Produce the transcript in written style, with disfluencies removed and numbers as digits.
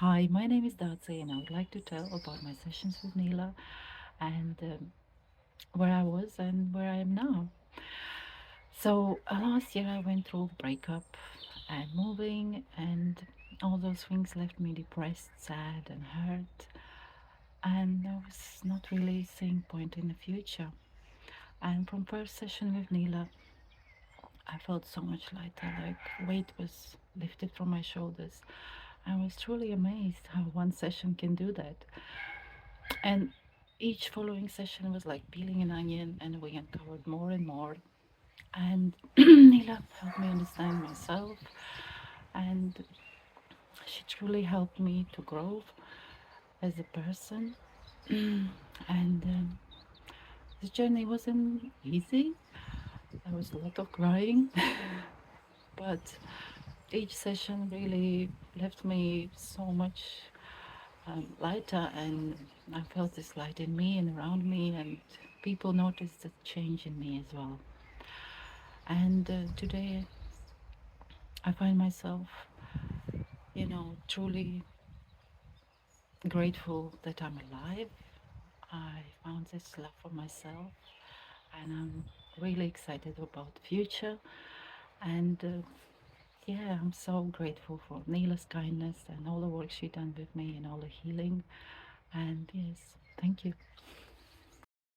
Hi, my name is Dace, and I would like to tell about my sessions with Neela and where I was and where I am now. So, last year I went through breakup and moving, and all those things left me depressed, sad, and hurt. And I was not really seeing point in the future. And from first session with Neela, I felt so much lighter, like weight was lifted from my shoulders. I was truly amazed how one session can do that. And each following session was like peeling an onion, and we uncovered more and more. And Neela helped me understand myself, and she truly helped me to grow as a person. And the journey wasn't easy. There was a lot of crying, but each session really left me so much lighter, and I felt this light in me and around me, and people noticed the change in me as well. And today I find myself, truly grateful that I'm alive. I found this love for myself, and I'm really excited about the future. And yeah, I'm so grateful for Neela's kindness and all the work she done with me and all the healing. And yes, thank you.